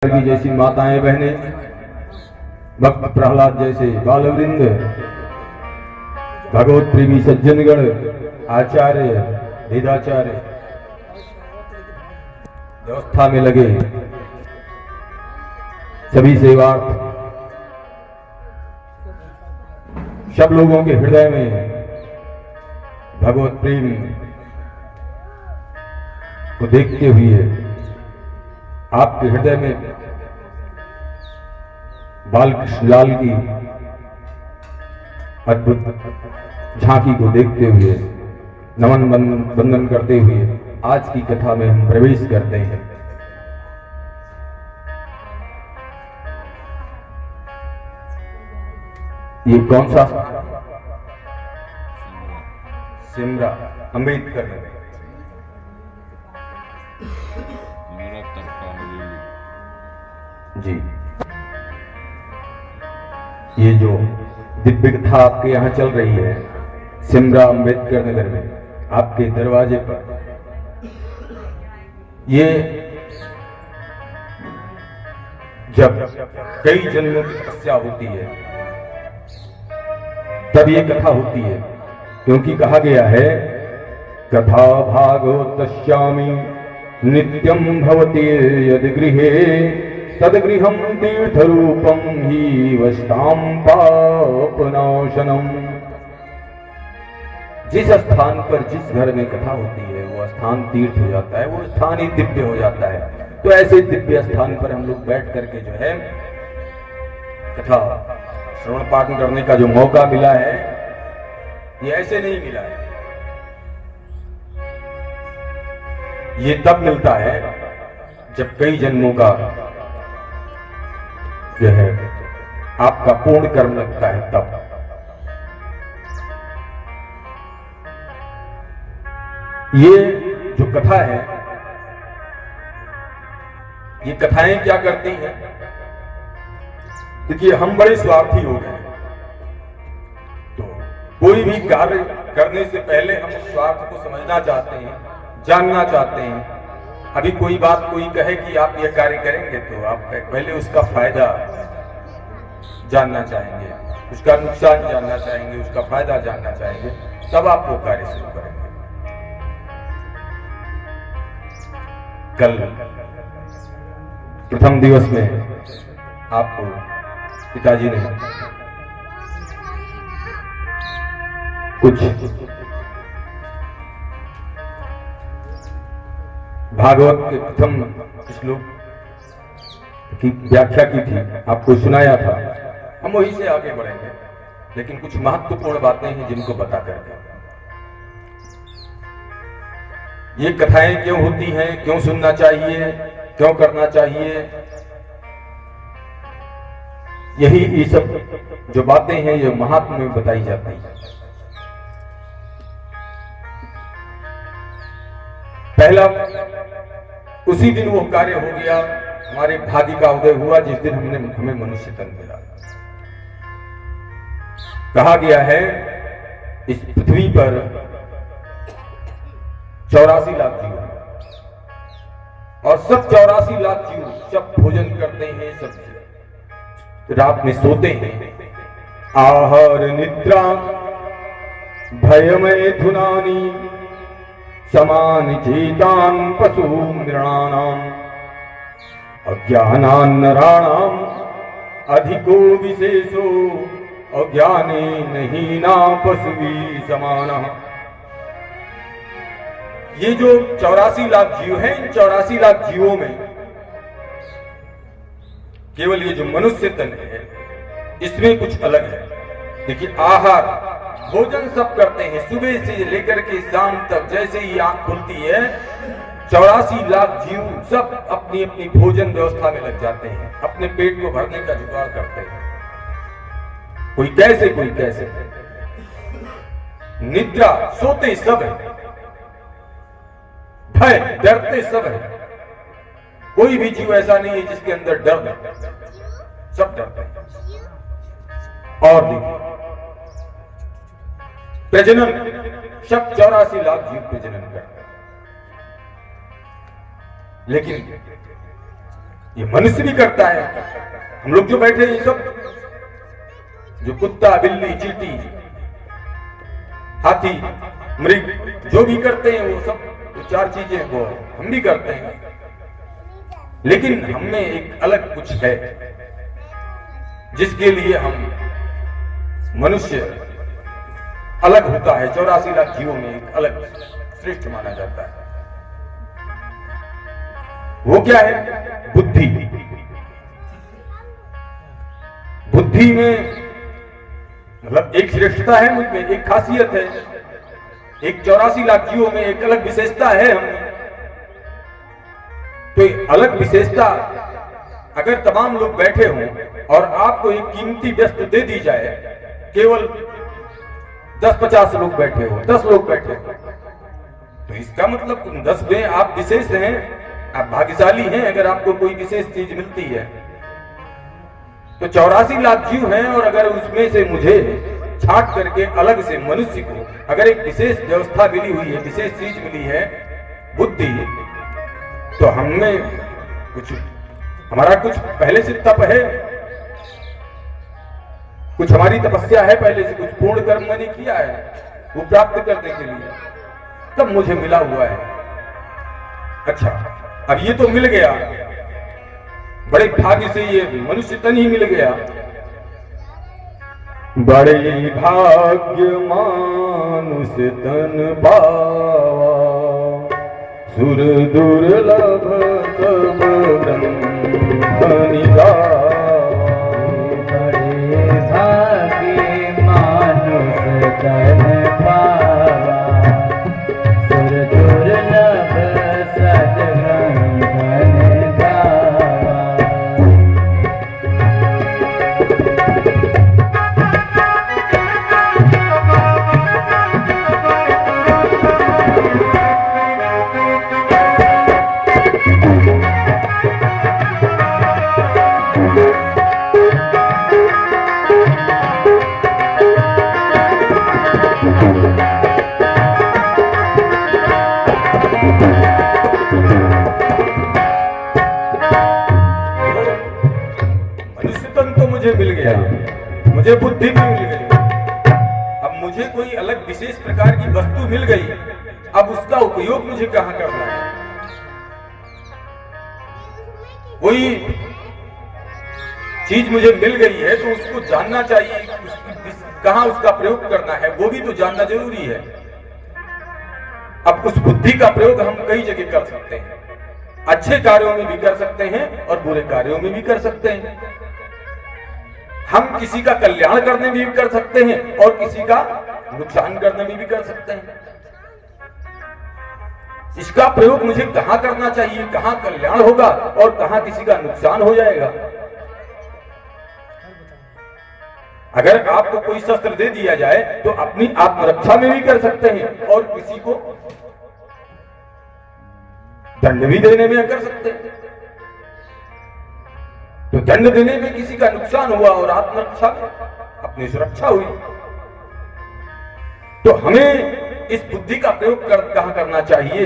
की जैसी माताएं बहनें, भक्त प्रहलाद जैसे बालवृंद, भगवत प्रेमी सज्जनगण, आचार्य वेदाचार्य व्यवस्था में लगे सभी सेवार्थ, सब लोगों के हृदय में भगवत प्रेम को देखते हुए आपके हृदय में बालकृष्ण लाल की अद्भुत झांकी को देखते हुए नमन वंदन करते हुए आज की कथा में हम प्रवेश करते हैं। ये कौन सा? सिमरा अम्बेडकर नगर जी। ये जो दिव्य कथा आपके यहाँ चल रही है सिमरा अम्बेडकर नगर में, आपके दरवाजे पर, ये जब कई जन्मों की तपस्या होती है तब ये कथा होती है, क्योंकि कहा गया है कथा भागवतश्यामि नित्यं भवति यदि गृहे तद्गृहं तीर्थरूपं हि वस्तां पापनाशनम्। जिस स्थान पर जिस घर में कथा होती है वो स्थान तीर्थ हो जाता है, वो स्थान ही दिव्य हो जाता है। तो ऐसे दिव्य स्थान पर हम लोग बैठ करके जो है कथा श्रवण पाठ करने का जो मौका मिला है ये ऐसे नहीं मिला है, ये तब मिलता है जब कई जन्मों का जो है आपका पूर्ण कर्म लगता है तब। ये जो कथा है, ये कथाएं क्या करती हैं? देखिए हम बड़े स्वार्थी हो गए, तो कोई भी कार्य करने से पहले हम उस स्वार्थ को समझना चाहते हैं, जानना चाहते हैं। अभी कोई बात कोई कहे कि आप ये कार्य करेंगे तो आप पहले उसका फायदा जानना चाहेंगे, उसका नुकसान जानना चाहेंगे, उसका फायदा जानना चाहेंगे, तब आप वो कार्य शुरू करेंगे। कल प्रथम दिवस में आपको पिताजी ने कुछ भागवत के प्रथम श्लोक की व्याख्या की थी, आपको सुनाया था। हम वहीं से आगे बढ़ेंगे, लेकिन कुछ महत्वपूर्ण बातें हैं जिनको बता करके। ये कथाएं क्यों होती हैं, क्यों सुनना चाहिए, क्यों करना चाहिए, यही ये सब जो बातें हैं ये महात्मा में बताई जाती हैं। पहला, उसी दिन वो कार्य हो गया, हमारे भाग्य का उदय हुआ जिस दिन हमें मनुष्य तन मिला। कहा गया है इस पृथ्वी पर 84 लाख जीव हैं और सब 84 लाख जीव सब भोजन करते हैं, सब रात में सोते हैं। आहार निद्रा भयमय धुनानी समान चेतान पशु नृणानाम अज्ञानान नराणाम अधिको विशेषो अज्ञाने नहीं ना पशुवी समाना। ये जो 84 लाख जीव हैं, इन 84 लाख जीवों में केवल ये जो मनुष्य तन है इसमें कुछ अलग है। देखिए आहार भोजन सब करते हैं, सुबह से लेकर के शाम तक, जैसे ही आंख खुलती है 84 लाख जीव सब अपनी अपनी भोजन व्यवस्था में लग जाते हैं, अपने पेट को भरने का जुगाड़ करते हैं। कोई कैसे कोई कैसे। निद्रा सोते सब है, भय डरते सब है, कोई भी जीव ऐसा नहीं है जिसके अंदर डर नहीं, सब डरते हैं। और देखिए प्रजनन, सब 84 लाख जीव प्रजनन करते हैं, लेकिन ये मनुष्य भी करता है। हम लोग जो बैठे ये सब, जो कुत्ता, बिल्ली, चींटी, हाथी, मृग जो भी करते हैं वो सब, वो चार चीजें वो हम भी करते हैं। लेकिन हमें एक अलग कुछ है जिसके लिए हम मनुष्य अलग होता है। 84 लाख जीवों में एक अलग श्रेष्ठ माना जाता है। वो क्या है? बुद्धि। बुद्धि में मतलब एक श्रेष्ठता है मुझ में, एक खासियत है, एक 84 लाख जीवों में एक अलग विशेषता है हम। तो ये अलग विशेषता अगर तमाम लोग बैठे हों और आपको एक कीमती वस्तु दे दी जाए, केवल 10-50 लोग बैठे हो, 10 लोग बैठे हो, तो इसका मतलब 10 में आप विशेष हैं, आप भाग्यशाली हैं अगर आपको कोई विशेष चीज मिलती है। तो 84 लाख जीव हैं और अगर उसमें से मुझे छांट करके अलग से मनुष्य को अगर एक विशेष व्यवस्था मिली हुई है, विशेष चीज मिली है, बुद्धि, तो हमने कुछ, हमारा कुछ पहले से तप है, कुछ हमारी तपस्या है पहले से, कुछ पूर्ण कर्म मैंने किया है वो प्राप्त करने के लिए, तब मुझे मिला हुआ है। अच्छा, अब ये तो मिल गया, बड़े भाग्य से ये मनुष्य तन ही मिल गया। बड़े भाग्य मानुष तन पावा, सुर दुर्लभ सब ब्रह्म निगावा। बड़े भाग्य मानुष तन पावा, सुर दुर्लभ सब ब्रह्म निगावा। मिल गया, मुझे बुद्धि भी मिल गई। अब मुझे कोई अलग विशेष प्रकार की वस्तु मिल गई, अब उसका उपयोग मुझे कहां करना है? कोई चीज मुझे मिल गई है तो उसको जानना चाहिए, कहां उसका प्रयोग करना है वो भी तो जानना जरूरी है। अब उस बुद्धि का प्रयोग हम कई जगह कर सकते हैं, अच्छे कार्यों में भी कर सकते हैं और बुरे कार्यों में भी कर सकते हैं। हम किसी का कल्याण करने में भी कर सकते हैं और किसी का नुकसान करने में भी कर सकते हैं। इसका प्रयोग मुझे कहां करना चाहिए, कहां कल्याण होगा और कहां किसी का नुकसान हो जाएगा। अगर आपको कोई शस्त्र दे दिया जाए तो अपनी आत्मरक्षा में भी कर सकते हैं और किसी को दंड भी देने में कर सकते हैं। तो दंड देने में किसी का नुकसान हुआ और आत्मरक्षा में अपनी सुरक्षा हुई। तो हमें इस बुद्धि का प्रयोग कहां करना चाहिए,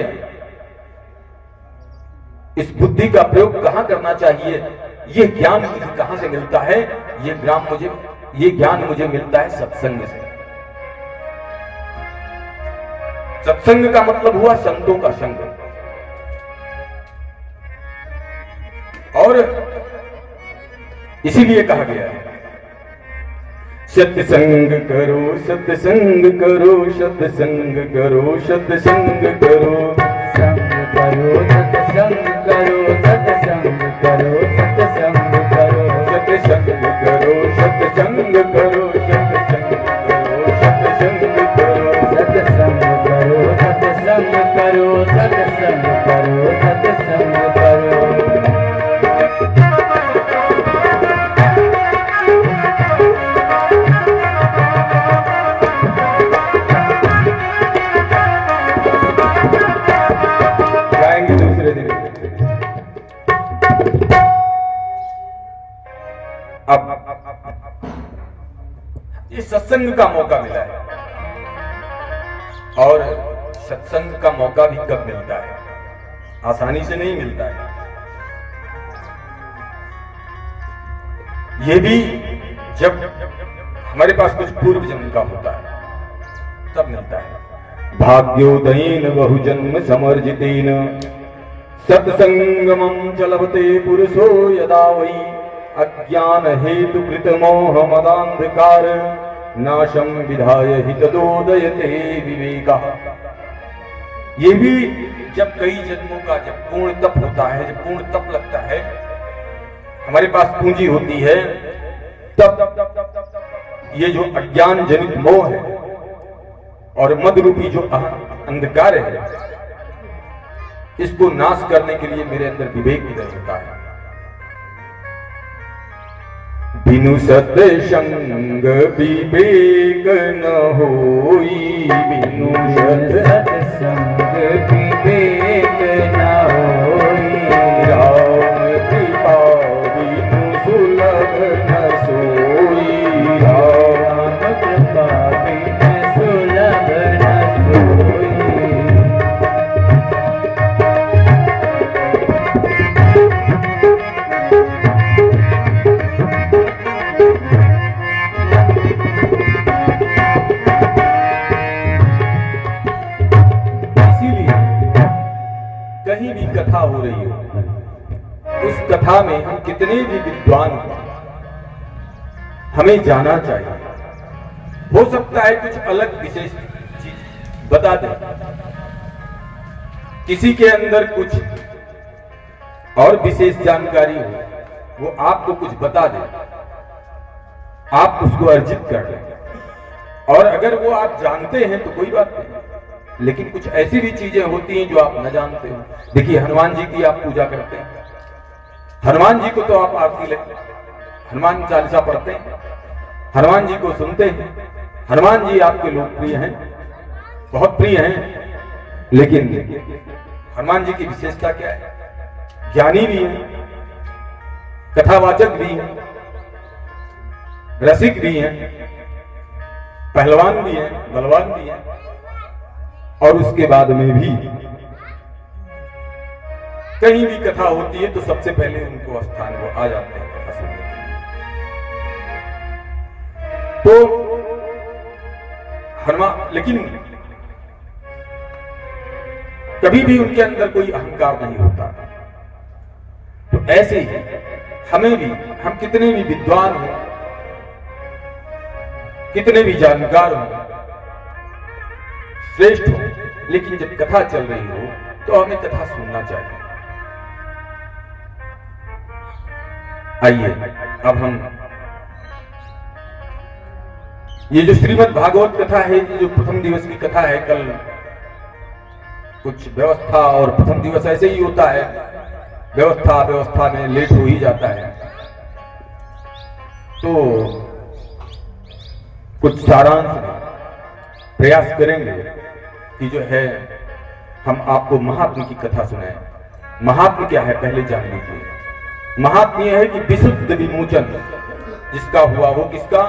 इस बुद्धि का प्रयोग कहां करना चाहिए, ये ज्ञान मुझे कहां से मिलता है? ये ज्ञान मुझे मिलता है सत्संग से। सत्संग का मतलब हुआ संतों का संग। और इसीलिए कहा गया है सत्संग करो, सत्संग करो, सत्संग करो, सत्संग करो, संग करो, सत्संग करो, सत्संग करो, सत्संग करो, सत्संग करो, सत्संग करो, सत्संग करो, सत्संग करो, सत्संग करो, सत्संग करो, सत्संग करो, सत्संग करो। गाएंगे दूसरे दिन। अब इस सत्संग का मौका मिला है और सत्संग का मौका भी कब मिलता है? आसानी से नहीं मिलता है। ये भी जब हमारे पास कुछ पूर्व जन्म का होता है तब मिलता है। भाग्योदयेन बहुजन्म समर्जितेन सत्संगमं च लभते पुरुषो यदा वै अज्ञान हेतु कृत मोह मदांधकार नाशम विधाय हितदोदयते विवेकः। ये भी जब कई जन्मों का जब पूर्ण तप होता है, जब पूर्ण तप लगता है, हमारे पास पूंजी होती है, तब ये जो अज्ञान जनित मोह है और मद रूपी जो अंधकार है, इसको नाश करने के लिए मेरे अंदर विवेक उदय होता है। बिनु सत्संग विवेक न होई, बिनु सत्संग विवेक न होई, राम कृपा बिनु सुलभ न सोई, राम कृपा बिनु सुलभ न सोई। कहीं भी कथा हो रही हो, उस कथा में हम कितने भी विद्वान हो, हमें जाना चाहिए। हो सकता है कुछ अलग विशेष चीज बता दें, किसी के अंदर कुछ और विशेष जानकारी हो, वो आपको कुछ बता दे, आप उसको अर्जित कर लें, और अगर वो आप जानते हैं तो कोई बात नहीं, लेकिन कुछ ऐसी भी चीजें होती हैं जो आप न जानते हो। देखिए, हनुमान जी की आप पूजा करते हैं, हनुमान जी को तो आप आरती लेते हैं, हनुमान चालीसा पढ़ते हैं, हनुमान जी को सुनते हैं, हनुमान जी आपके लोकप्रिय हैं, बहुत प्रिय हैं, लेकिन हनुमान जी की विशेषता क्या है? ज्ञानी भी हैं, कथावाचक भी हैं, रसिक भी हैं, पहलवान भी हैं, बलवान भी हैं, और उसके बाद में भी कहीं भी कथा होती है तो सबसे पहले उनको स्थान वो आ जाते हैं कथा सुनने के लिए। तो हनुमान, लेकिन कभी भी उनके अंदर कोई अहंकार नहीं होता। तो ऐसे ही हमें भी, हम कितने भी विद्वान हो, कितने भी जानकार हो, श्रेष्ठ हो, लेकिन जब कथा चल रही हो तो हमें कथा सुनना चाहिए। आइए अब हम ये जो श्रीमद् भागवत कथा है, ये जो प्रथम दिवस की कथा है, कल कुछ व्यवस्था, और प्रथम दिवस ऐसे ही होता है, व्यवस्था में लेट हो ही जाता है, तो कुछ सारांश में प्रयास करेंगे कि जो है हम आपको महात्मा की कथा सुनाएं। महात्मा क्या है पहले जान लीजिए। महात्मा यह है कि विशुद्ध विमोचन जिसका हुआ, वो किसका?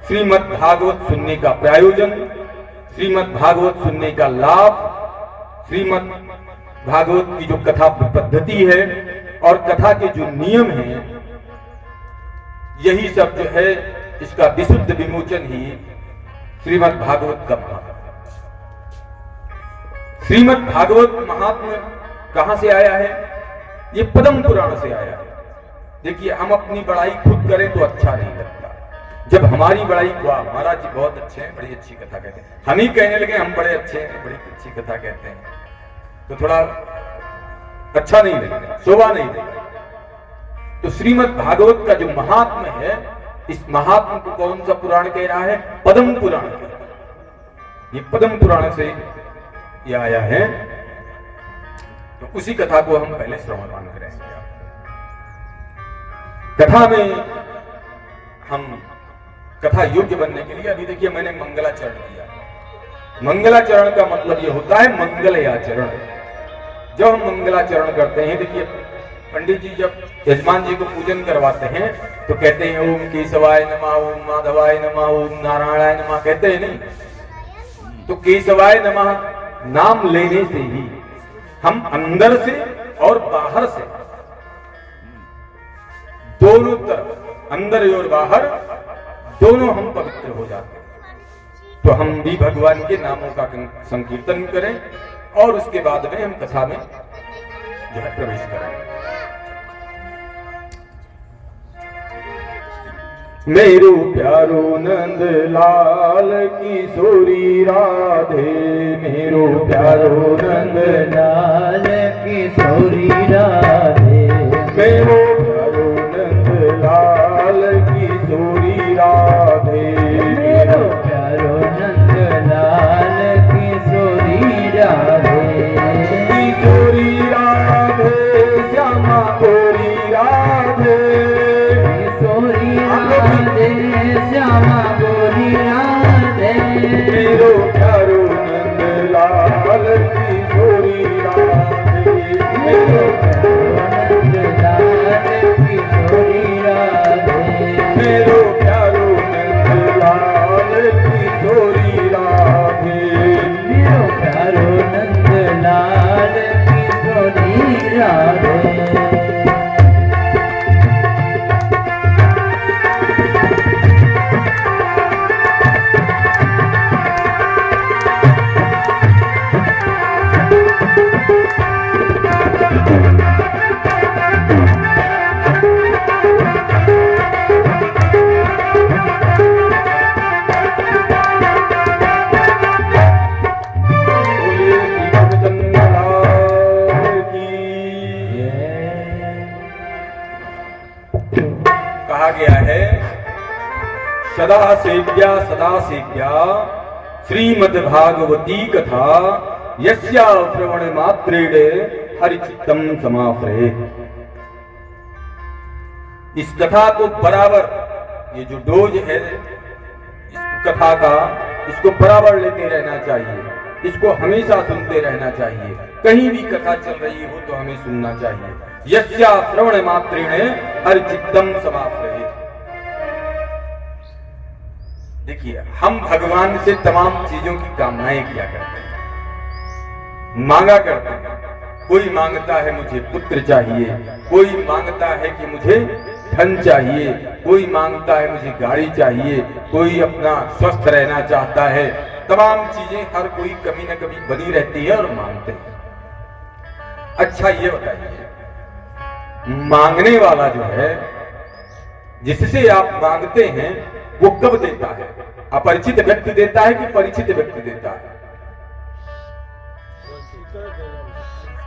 श्रीमद् भागवत सुनने का प्रयोजन, श्रीमद् भागवत सुनने का लाभ, श्रीमद् भागवत की जो कथा पद्धति है और कथा के जो नियम हैं, यही सब जो है इसका विशुद्ध विमोचन ही श्रीमद् भागवत का महात्मा। श्रीमद् भागवत महात्मा कहां से आया है? ये पद्म पुराण से आया है। देखिए, हम अपनी बड़ाई खुद करें तो अच्छा नहीं लगता। जब हमारी बड़ाई, वाह महाराज जी बहुत अच्छे हैं, बड़ी अच्छी कथा कहते हैं, हम ही कहने लगे हम बड़े अच्छे हैं, बड़ी अच्छी कथा कहते हैं, तो थोड़ा अच्छा नहीं लगेगा, शोभा नहीं लगेगा। तो श्रीमद् भागवत का जो महात्मा है, इस महात्मा को कौन सा पुराण कह रहा है? पद्म पुराण कह रहा है। ये पद्म पुराण से ये आया है, तो उसी कथा को हम पहले श्रवण करेंगे। कथा में हम कथा योग्य बनने के लिए, अभी देखिए मैंने मंगलाचरण किया। मंगलाचरण का मतलब ये होता है मंगलयाचरण। जब हम मंगलाचरण करते हैं, देखिए पंडित जी जब यजमान जी को पूजन करवाते हैं तो कहते हैं ओम केशवाय नमः, ओम माधवाय नमः, ओम नारायणाय नमः, कहते हैं नहीं? तो केशवाय नमः नाम लेने से ही हम अंदर से और बाहर से दोनों तरफ, अंदर और बाहर, दोनों हम पवित्र हो जाते हैं। तो हम भी भगवान के नामों का संकीर्तन करें और उसके बाद में हम कथा में जो है प्रवेश करें। मेरो प्यारो नंद लाल किशोरी राधे, मेरो प्यारो नंद लाल किशोरी राधे, मेरो प्यारो नंद लाल किशोरी राधे, मेरो प्यारो नंद लाल किशोरी राधे, किशोरी राधे श्यामा गोरी राधे, किशोरी राधे श्यामा गोरी राधे, मेरो प्यारो नंद लाल किशोरी राधे, मेरो नंद लाल किशोरी राधे, मेरो प्यारो नंद लाल किशोरी राधे, मेरो प्यारो नंद लाल किशोरी राधे। बोले श्री रामचंद्र लाल की। कहा गया है सदा सेव्या श्रीमद् भागवती कथा यस्या श्रवण मात्रेण हरिचित्तम समाफ्रेत। इस कथा को बराबर, ये जो डोज है इस कथा का, इसको बराबर लेते रहना चाहिए, इसको हमेशा सुनते रहना चाहिए। कहीं भी कथा चल रही हो तो हमें सुनना चाहिए। यस्या श्रवण मात्रेण हरिचित्तम समाफ्रेत। देखिए, हम भगवान से तमाम चीजों की कामनाएं किया करते हैं, मांगा करते हैं। कोई मांगता है मुझे पुत्र चाहिए, कोई मांगता है कि मुझे धन चाहिए, कोई मांगता है मुझे गाड़ी चाहिए, कोई अपना स्वस्थ रहना चाहता है। तमाम चीजें हर कोई कभी न कभी बनी रहती है और मांगते हैं। अच्छा ये बताइए, मांगने वाला जो है, जिससे आप मांगते हैं, वो कब देता है? अपरिचित व्यक्ति देता है कि परिचित व्यक्ति देता है?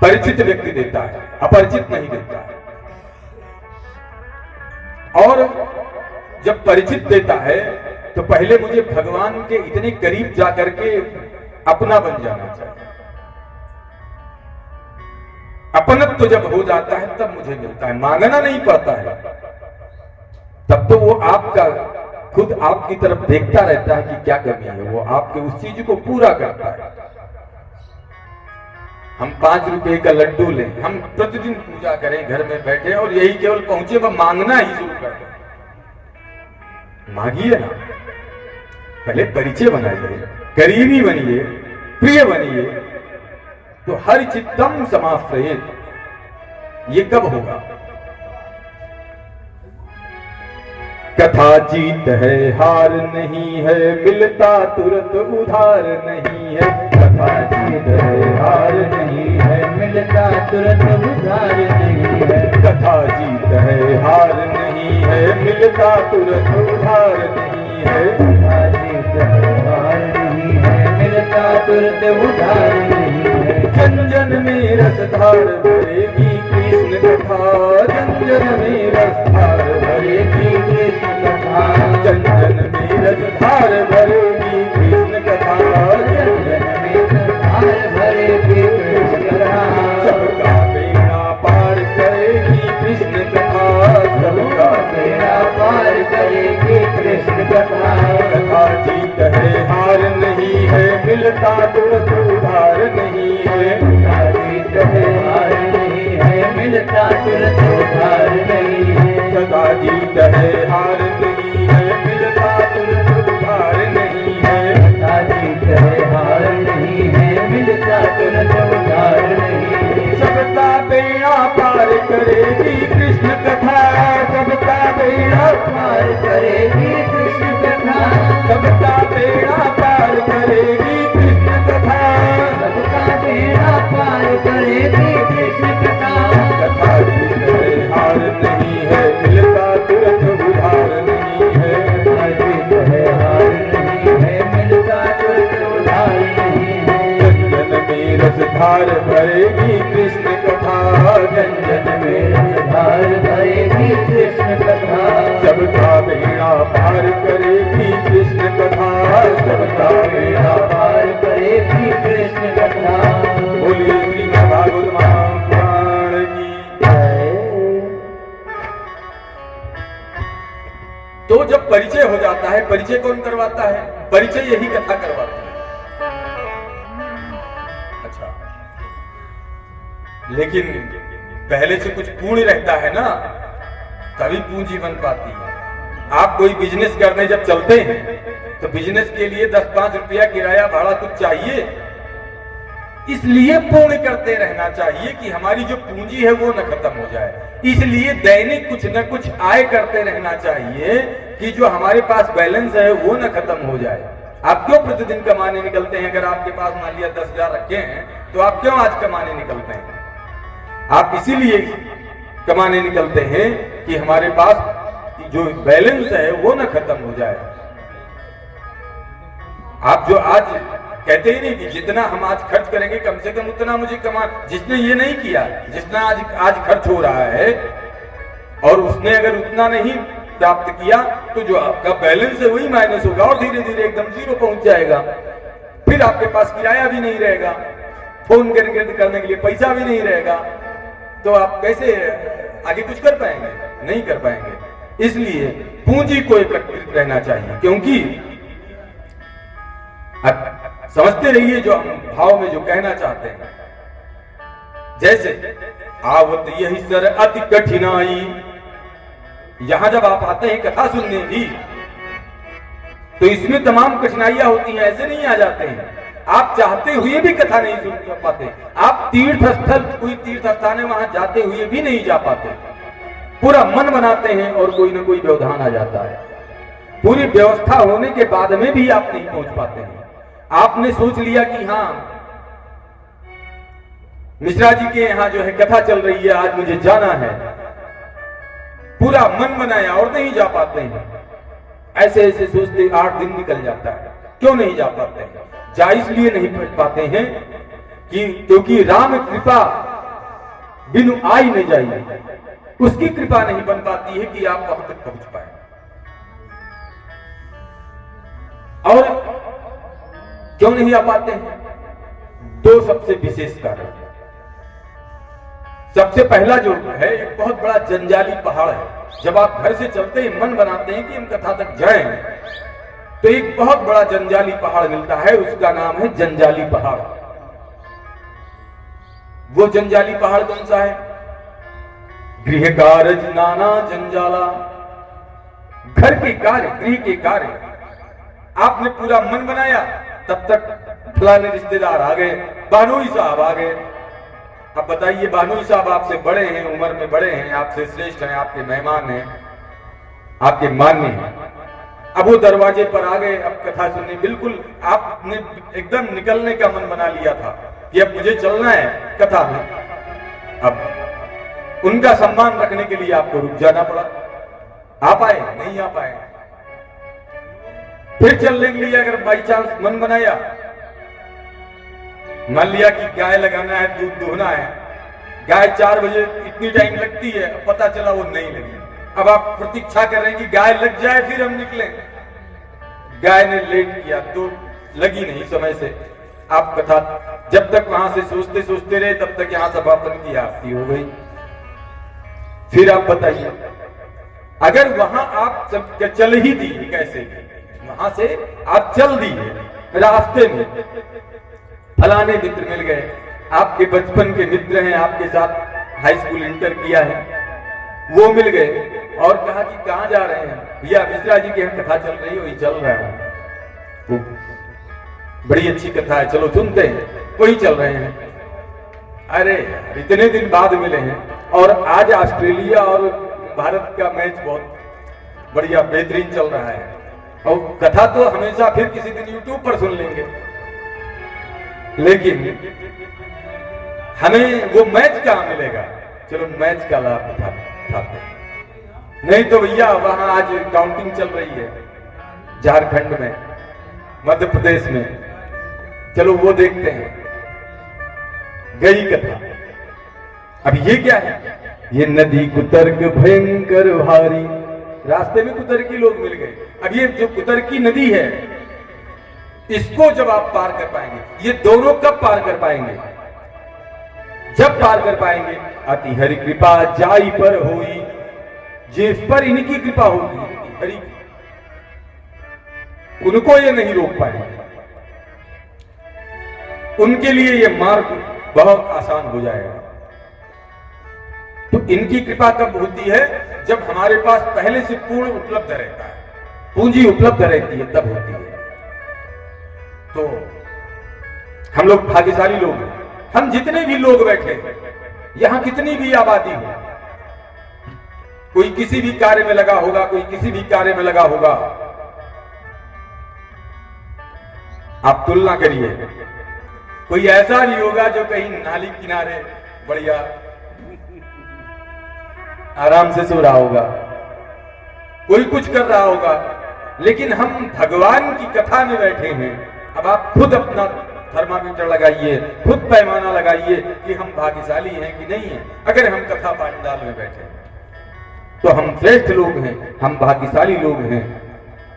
परिचित व्यक्ति देता है, अपरिचित नहीं देता है। और जब परिचित देता है तो पहले मुझे भगवान के इतने करीब जाकर के अपना बन जाना चाहिए। अपनत्व जब हो जाता है तब मुझे मिलता है, मांगना नहीं पड़ता है। तब तो वो आपका खुद आपकी तरफ देखता रहता है कि क्या कमी है, वो आपके उस चीज को पूरा करता है। हम 5 रुपए का लड्डू लें, हम प्रतिदिन पूजा करें घर में बैठे और यही केवल पहुंचे वह मांगना ही शुरू कर दें। मांगिए ना, पहले परिचय बनाइए, करीबी बनिए, प्रिय बनिए, तो हर चित्तम समाश्रयेत। ये कब होगा? कथा जीत है हार नहीं है, मिलता तुरंत उधार नहीं है। कथा जीत है हार नहीं है, मिलता तुरंत उधार नहीं है। कथा जीत है हार नहीं है, मिलता तुरंत उधार नहीं है। कथा जीत है हार नहीं है, मिलता तुरंत उधार नहीं है। जन जन में रसधार भरेगी कृष्ण कथा, जन जन में रसधार भरेगी कृष्ण कथा, जन जन में रसधार भरेगी कृष्ण कथा, जन जन में रसधार भरेगी कृष्ण कथा। सबका बेड़ा पार करेगी कृष्ण कथा, सबका बेड़ा पार करेगी कृष्ण कथा। कथा जीत है हार नहीं है, मिलता तुरंत उधार नहीं है। कथा जीत है हार नहीं है, मिलता तुरंत उधार नहीं है। कथा जीत है हार नहीं है, मिलता तुरंत उधार नहीं है। कथा जीत है हार नहीं है, मिलता तुरंत उधार नहीं है। सबका बेड़ा पार करेगी कृष्ण कथा, सबका धार भरेगी कृष्ण कथा, जन जन में रसधार भरेगी कृष्ण कथा, सबका बेड़ा पार करेगी कृष्ण कथा, सबका बेड़ा पार करेगी कृष्ण कथा। बोलिए श्रीमद् भागवत महापुराण की जय। तो जब परिचय हो जाता है, परिचय कौन करवाता है? परिचय यही कथा करवाता है। अच्छा, लेकिन पहले से कुछ पूर्ण रहता है ना, तभी पूंजी बन पाती है। आप कोई बिजनेस करने जब चलते हैं तो बिजनेस के लिए 10-5 रुपया किराया भाड़ा कुछ चाहिए, इसलिए पूर्ण करते रहना चाहिए कि हमारी जो पूंजी है वो न खत्म हो जाए। इसलिए दैनिक कुछ न कुछ आय करते रहना चाहिए कि जो हमारे पास बैलेंस है वो न खत्म हो जाए। आप क्यों प्रतिदिन कमाने निकलते हैं? अगर आपके पास मान लिया 10,000 रखे हैं तो आप क्यों आज कमाने निकलते हैं? आप इसीलिए कमाने निकलते हैं कि हमारे पास जो बैलेंस है वो न खत्म हो जाए। आप जो आज कहते ही नहीं कि जितना हम आज खर्च करेंगे कम से कम उतना मुझे कमा, जिसने ये नहीं किया, जितना आज खर्च हो रहा है और उसने अगर उतना नहीं प्राप्त किया तो जो आपका बैलेंस है वही माइनस होगा और धीरे धीरे एकदम 0 पहुंच जाएगा। फिर आपके पास किराया भी नहीं रहेगा, फोन करने के लिए पैसा भी नहीं रहेगा, तो आप कैसे आगे कुछ कर पाएंगे? नहीं कर पाएंगे। इसलिए पूंजी को एकत्रित रहना चाहिए, क्योंकि समझते रहिए जो हम भाव में जो कहना चाहते हैं। जैसे आवत यही सर अति कठिनाई, यहां जब आप आते हैं कथा सुनने भी तो इसमें तमाम कठिनाइयां होती हैं, ऐसे नहीं आ जाते हैं। आप चाहते हुए भी कथा नहीं सुन पाते। आप तीर्थ स्थल, कोई तीर्थ स्थान है वहां जाते हुए भी नहीं जा पाते। पूरा मन बनाते हैं और कोई ना कोई व्यवधान आ जाता है। पूरी व्यवस्था होने के बाद में भी आप नहीं पहुंच पाते हैं। आपने सोच लिया कि हाँ मिश्रा जी के यहाँ जो है कथा चल रही है, आज मुझे जाना है, पूरा मन बनाया और नहीं जा पाते हैं। ऐसे ऐसे सोचते 8 दिन निकल जाता है। क्यों नहीं जा पाते हैं? जा इसलिए नहीं पहुंच पाते हैं कि क्योंकि राम कृपा बिनु आई न जाई, उसकी कृपा नहीं बन पाती है कि आप वहां तक पहुंच पाए। और क्यों नहीं आ पाते हैं? 2 सबसे विशेष कारण। सबसे पहला जो है एक बहुत बड़ा जंजाली पहाड़ है। जब आप घर से चलते ही मन बनाते हैं कि हम कथा तक जाएं, तो एक बहुत बड़ा जंजाली पहाड़ मिलता है, उसका नाम है जंजाली पहाड़। वो जंजाली पहाड़ कौन सा है? गृह कारज नाना जंजाला, घर के कार्य, गृह के कार्य। आपने पूरा मन बनाया, तब तक फलाने रिश्तेदार आ गए, बानोई साहब आ गए। अब बताइए, बानोई साहब आपसे बड़े हैं, उम्र में बड़े हैं, आपसे श्रेष्ठ हैं, आपके मेहमान हैं, आपके मान्य हैं। अब वो दरवाजे पर आ गए, अब कथा सुनने। बिल्कुल आपने एकदम निकलने का मन बना लिया था कि अब मुझे चलना है कथा में। अब उनका सम्मान रखने के लिए आपको रुक जाना पड़ा। आ पाए? नहीं आ पाए। फिर चलने के लिए अगर बाई चांस मन बनाया, मान लिया कि गाय लगाना है, दूध दोहना है, गाय 4 बजे इतनी टाइम लगती है, पता चला वो नहीं लगी। अब आप प्रतीक्षा कर रहे हैं कि गाय लग जाए फिर हम निकले। गाय ने लेट किया तो लगी नहीं समय से। आप कथा जब तक वहां से सोचते सोचते रहे, तब तक यहां समापन की आरती हो गई। फिर आप बताइए, अगर वहां आप चल ही दी, कैसे? वहां से आप चल दिए, रास्ते में फलाने मित्र मिल गए, आपके बचपन के मित्र हैं, आपके साथ हाई स्कूल इंटर किया है, वो मिल गए और कहा कि कहां जा रहे हैं? भैया मिश्रा जी की यहाँ कथा चल रही है, वही चल रहा है, वो बड़ी अच्छी कथा है, चलो सुनते हैं, वही चल रहे हैं। अरे इतने दिन बाद मिले हैं और आज ऑस्ट्रेलिया और भारत का मैच बहुत बढ़िया बेहतरीन चल रहा है, और कथा तो हमेशा फिर किसी दिन यूट्यूब पर सुन लेंगे, लेकिन हमें वो मैच कहां मिलेगा? चलो मैच का लाभ उठाते हैं। नहीं तो भैया वहां आज काउंटिंग चल रही है झारखंड में, मध्य प्रदेश में, चलो वो देखते हैं। गई कथा। अब ये क्या है? ये नदी कुतर्क भयंकर भारी, रास्ते में कुतर्की लोग मिल गए। अब ये जो कुतर्की नदी है, इसको जब आप पार कर पाएंगे, ये दोनों कब पार कर पाएंगे? जब पार कर पाएंगे, अति हरि कृपा जाई पर होई, जिस पर इनकी कृपा होगी, हरि की, उनको ये नहीं रोक पाएंगे। उनके लिए ये मार्ग बहुत आसान हो जाएगा। तो इनकी कृपा कब होती है? जब हमारे पास पहले से पूर्ण उपलब्ध रहता है, पूंजी उपलब्ध रहती है, तब होती है। तो हम लोग भाग्यशाली लोग हैं। हम जितने भी लोग बैठे हैं, यहां कितनी भी आबादी हो, कोई किसी भी कार्य में लगा होगा, कोई किसी भी कार्य में लगा होगा। आप तुलना करिए, कोई ऐसा भी होगा जो कहीं नाली किनारे बढ़िया आराम से सो रहा होगा, कोई कुछ कर रहा होगा, लेकिन हम भगवान की कथा में बैठे हैं। अब आप खुद अपना थर्मामीटर लगाइए, खुद पैमाना लगाइए कि हम भाग्यशाली हैं कि नहीं हैं। अगर हम कथा पांडाल में बैठे हैं तो हम श्रेष्ठ लोग हैं, हम भाग्यशाली लोग हैं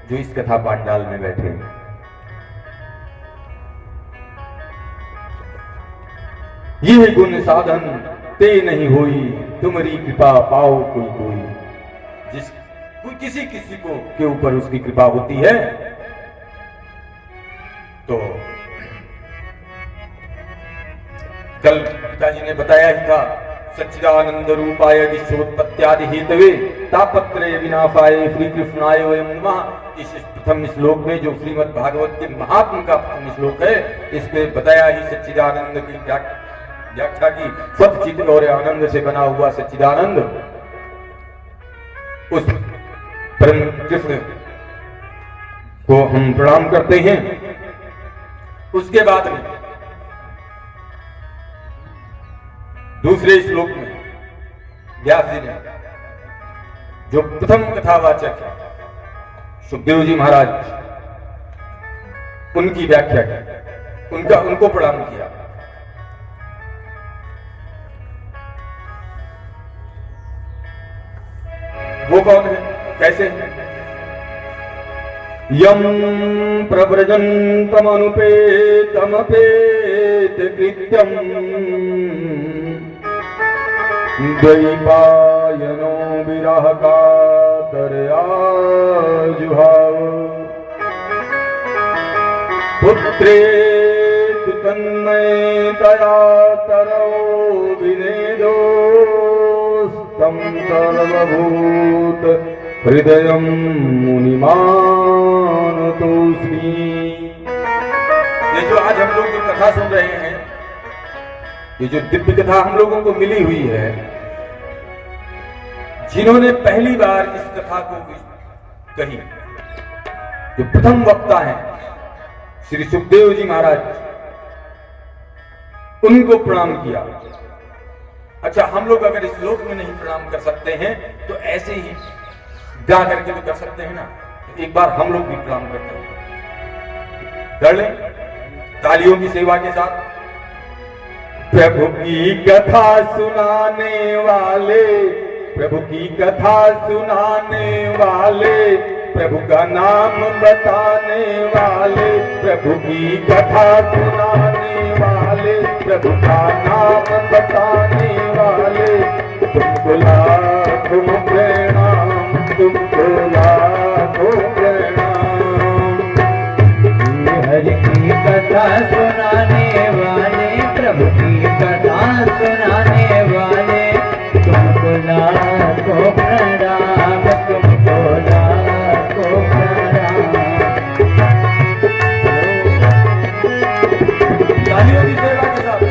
जो इस कथा पांडाल में बैठे हैं। ये गुण साधन ते नहीं होई, तुम्हारी कृपा पाओ कोई। जिस कोई किसी को के ऊपर उसकी कृपा होती है, तो कल पिताजी ने बताया ही था, सच्चिदानंद रूपाय विश्वोत्पत्त्यादि हेतवे तापत्रय विनाशाय श्री कृष्णाय वयं नमः। इस प्रथम श्लोक में जो श्रीमद् भागवत के महात्म का प्रथम श्लोक है, इसमें बताया ही सच्चिदानंद की व्याख्या की। सच्चिद और आनंद से बना हुआ सच्चिदानंद, उस परम कृष्ण को हम प्रणाम करते हैं। उसके बाद में दूसरे श्लोक में व्यास जी ने जो प्रथम कथावाचक है सुखदेव जी महाराज, उनकी व्याख्या की, उनको प्रणाम किया। वो कौन है, कैसे है? यम प्रव्रजन्तमनुपेतमपेत कृत्यम द्वैपायनो विरह कातरया जुहाव पुत्रेतु तन्मयतया तरो विनेदो तम सर्वभूत हृदयं मुनिमानतोऽस्मि। ये जो आज हम लोग जो कथा सुन रहे हैं, ये जो दिव्य कथा हम लोगों को मिली हुई है, जिन्होंने पहली बार इस कथा को कही, जो प्रथम वक्ता हैं श्री सुखदेव जी महाराज, उनको प्रणाम किया। अच्छा, हम लोग अगर इस लोक में नहीं प्रणाम कर सकते हैं तो ऐसे ही गा करके तो कर सकते हैं ना। तो एक बार हम लोग भी प्रणाम करते हैं, कर लें तालियों की सेवा के साथ। प्रभु की कथा सुनाने वाले, प्रभु की कथा सुनाने वाले, प्रभु का नाम बताने वाले, प्रभु की कथा सुनाने वाले, प्रभु का नाम बताने वाले, तुमको लाखों प्रणाम, तुमको लाखों प्रणाम। हरि की कथा सुनाने वाले, प्रभु की कथा सुनाने वाले, तुमको लाखों प्रणाम, तुमको लाखों प्रणाम। तालियों की सेवा के साथ।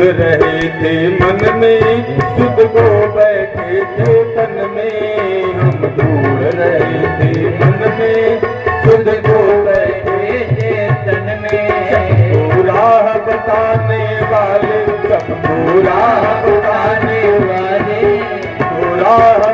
रहे थे मन में सुध को बैठे थे तन में, हम दूर रहे थे मन में सुध को बैठे चेतन में सबको राह बताने वाले सबको राह बताने वाले तो राह